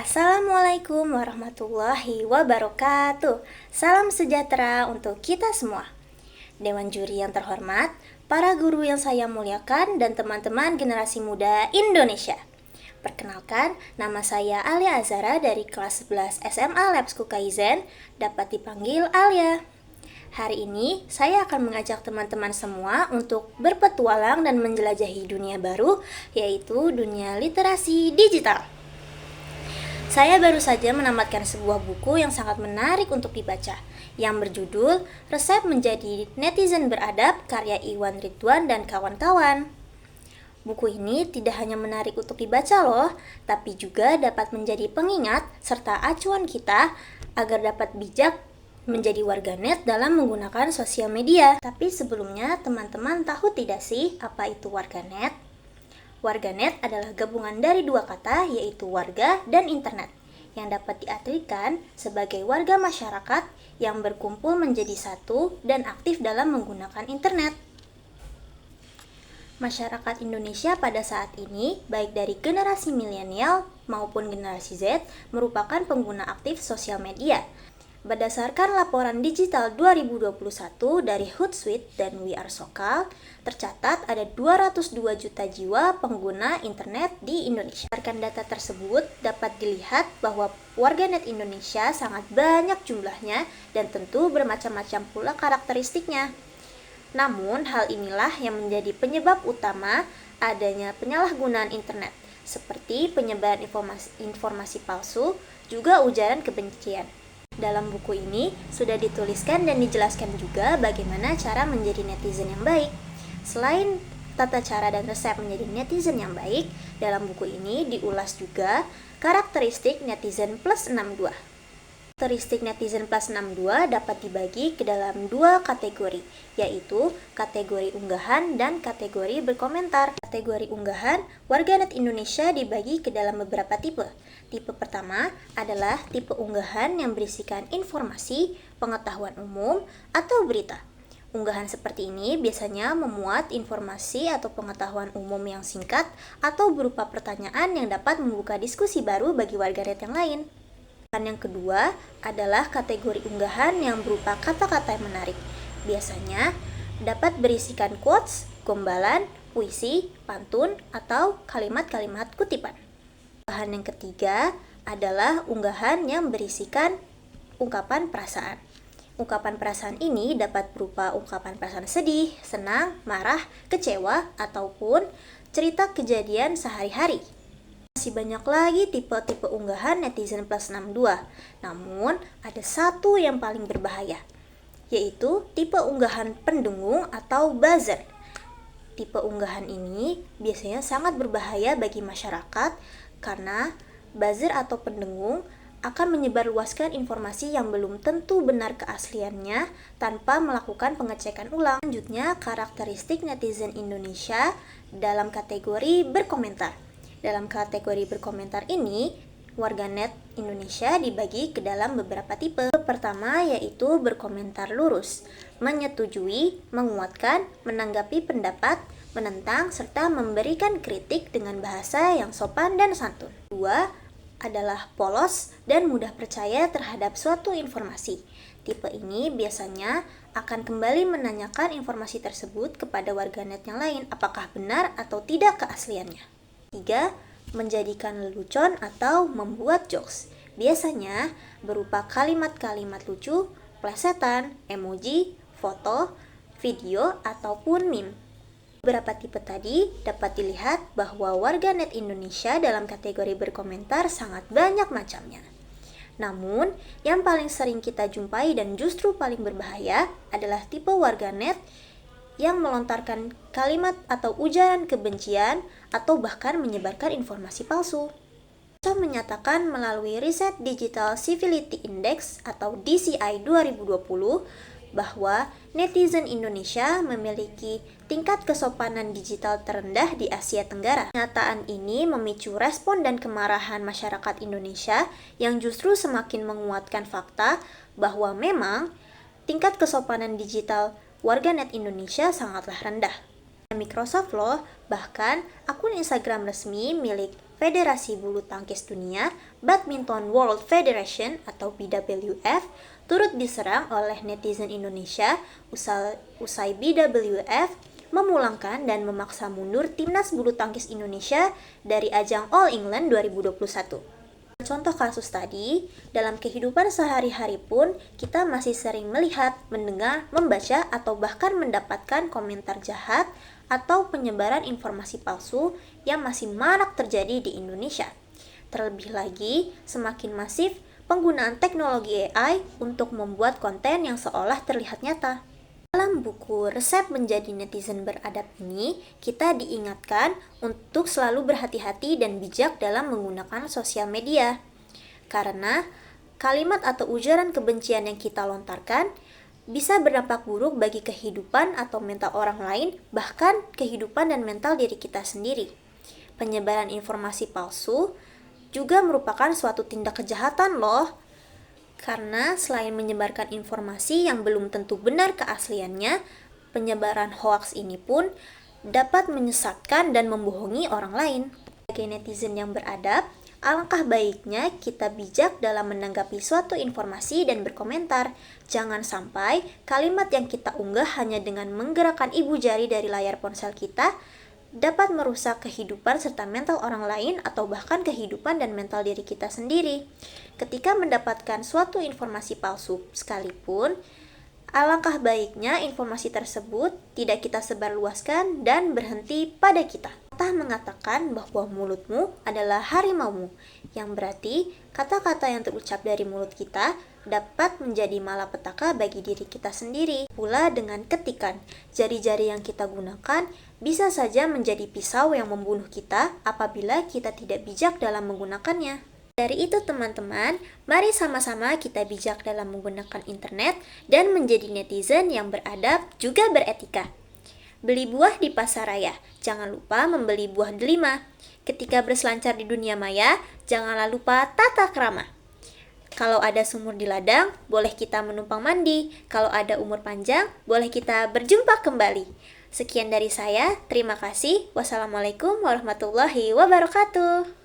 Assalamualaikum warahmatullahi wabarakatuh. Salam sejahtera untuk kita semua. Dewan juri yang terhormat, para guru yang saya muliakan, dan teman-teman generasi muda Indonesia. Perkenalkan, nama saya Alia Azara dari kelas 11 SMA Labsku Kaizen, dapat dipanggil Alia. Hari ini, saya akan mengajak teman-teman semua untuk berpetualang dan menjelajahi dunia baru, yaitu dunia literasi digital. Saya baru saja menamatkan sebuah buku yang sangat menarik untuk dibaca, yang berjudul Resep Menjadi Netizen Beradab karya Iwan Ridwan dan kawan-kawan. Buku ini tidak hanya menarik untuk dibaca loh, tapi juga dapat menjadi pengingat serta acuan kita agar dapat bijak menjadi warganet dalam menggunakan sosial media. Tapi sebelumnya, teman-teman tahu tidak sih apa itu warganet? Warganet adalah gabungan dari dua kata, yaitu warga dan internet, yang dapat diartikan sebagai warga masyarakat yang berkumpul menjadi satu dan aktif dalam menggunakan internet. Masyarakat Indonesia pada saat ini, baik dari generasi milenial maupun generasi Z, merupakan pengguna aktif sosial media. Berdasarkan laporan digital 2021 dari Hootsuite dan We Are Sokal, tercatat ada 202 juta jiwa pengguna internet di Indonesia. Berdasarkan data tersebut, dapat dilihat bahwa warganet Indonesia sangat banyak jumlahnya dan tentu bermacam-macam pula karakteristiknya. Namun, hal inilah yang menjadi penyebab utama adanya penyalahgunaan internet, seperti penyebaran informasi palsu, juga ujaran kebencian. Dalam buku ini sudah dituliskan dan dijelaskan juga bagaimana cara menjadi netizen yang baik. Selain tata cara dan resep menjadi netizen yang baik, dalam buku ini diulas juga karakteristik netizen plus 62. Karakteristik netizen plus 62 dapat dibagi ke dalam dua kategori, yaitu kategori unggahan dan kategori berkomentar. Kategori unggahan, warganet Indonesia dibagi ke dalam beberapa tipe. Tipe pertama adalah tipe unggahan yang berisikan informasi, pengetahuan umum, atau berita. Unggahan seperti ini biasanya memuat informasi atau pengetahuan umum yang singkat atau berupa pertanyaan yang dapat membuka diskusi baru bagi warganet yang lain. Yang kedua adalah kategori unggahan yang berupa kata-kata yang menarik. Biasanya dapat berisikan quotes, gombalan, puisi, pantun, atau kalimat-kalimat kutipan. Unggahan yang ketiga adalah unggahan yang berisikan ungkapan perasaan. Ungkapan perasaan ini dapat berupa ungkapan perasaan sedih, senang, marah, kecewa, ataupun cerita kejadian sehari-hari. Masih banyak lagi tipe-tipe unggahan netizen plus 62. Namun, ada satu yang paling berbahaya, yaitu tipe unggahan pendengung atau buzzer. Tipe unggahan ini biasanya sangat berbahaya bagi masyarakat karena buzzer atau pendengung akan menyebarluaskan informasi yang belum tentu benar keasliannya tanpa melakukan pengecekan ulang. Selanjutnya, karakteristik netizen Indonesia dalam kategori berkomentar. Dalam kategori berkomentar ini, warganet Indonesia dibagi ke dalam beberapa tipe. Pertama yaitu berkomentar lurus, menyetujui, menguatkan, menanggapi pendapat, menentang, serta memberikan kritik dengan bahasa yang sopan dan santun. Kedua adalah polos dan mudah percaya terhadap suatu informasi. Tipe ini biasanya akan kembali menanyakan informasi tersebut kepada warganet yang lain apakah benar atau tidak keasliannya. 3. Menjadikan lelucon atau membuat jokes. Biasanya berupa kalimat-kalimat lucu, plesetan, emoji, foto, video, ataupun meme. Beberapa tipe tadi dapat dilihat bahwa warganet Indonesia dalam kategori berkomentar sangat banyak macamnya. Namun, yang paling sering kita jumpai dan justru paling berbahaya adalah tipe warganet yang melontarkan kalimat atau ujaran kebencian atau bahkan menyebarkan informasi palsu. Menyatakan melalui riset Digital Civility Index atau DCI 2020 bahwa netizen Indonesia memiliki tingkat kesopanan digital terendah di Asia Tenggara. Pernyataan ini memicu respon dan kemarahan masyarakat Indonesia yang justru semakin menguatkan fakta bahwa memang tingkat kesopanan digital warganet Indonesia sangatlah rendah. Microsoft loh, bahkan akun Instagram resmi milik Federasi Bulu Tangkis Dunia, Badminton World Federation atau BWF, turut diserang oleh netizen Indonesia usai BWF memulangkan dan memaksa mundur timnas bulu tangkis Indonesia dari ajang All England 2021. Contoh kasus tadi, dalam kehidupan sehari-hari pun kita masih sering melihat, mendengar, membaca, atau bahkan mendapatkan komentar jahat atau penyebaran informasi palsu yang masih marak terjadi di Indonesia. Terlebih lagi, semakin masif penggunaan teknologi AI untuk membuat konten yang seolah terlihat nyata. Dalam buku Resep Menjadi Netizen Beradab ini, kita diingatkan untuk selalu berhati-hati dan bijak dalam menggunakan sosial media. Karena kalimat atau ujaran kebencian yang kita lontarkan bisa berdampak buruk bagi kehidupan atau mental orang lain, bahkan kehidupan dan mental diri kita sendiri. Penyebaran informasi palsu juga merupakan suatu tindak kejahatan loh. Karena selain menyebarkan informasi yang belum tentu benar keasliannya, penyebaran hoaks ini pun dapat menyesatkan dan membohongi orang lain. Sebagai netizen yang beradab, alangkah baiknya kita bijak dalam menanggapi suatu informasi dan berkomentar. Jangan sampai kalimat yang kita unggah hanya dengan menggerakkan ibu jari dari layar ponsel kita dapat merusak kehidupan serta mental orang lain atau bahkan kehidupan dan mental diri kita sendiri. Ketika mendapatkan suatu informasi palsu sekalipun, alangkah baiknya informasi tersebut tidak kita sebarluaskan dan berhenti pada kita. Pepatah mengatakan bahwa mulutmu adalah harimaumu, yang berarti kata-kata yang terucap dari mulut kita dapat menjadi malapetaka bagi diri kita sendiri. Pula dengan ketikan, jari-jari yang kita gunakan bisa saja menjadi pisau yang membunuh kita apabila kita tidak bijak dalam menggunakannya. Dari itu teman-teman, mari sama-sama kita bijak dalam menggunakan internet dan menjadi netizen yang beradab juga beretika. Beli buah di pasar raya, jangan lupa membeli buah delima. Ketika berselancar di dunia maya, janganlah lupa tata krama. Kalau ada sumur di ladang, boleh kita menumpang mandi. Kalau ada umur panjang, boleh kita berjumpa kembali. Sekian dari saya, terima kasih. Wassalamualaikum warahmatullahi wabarakatuh.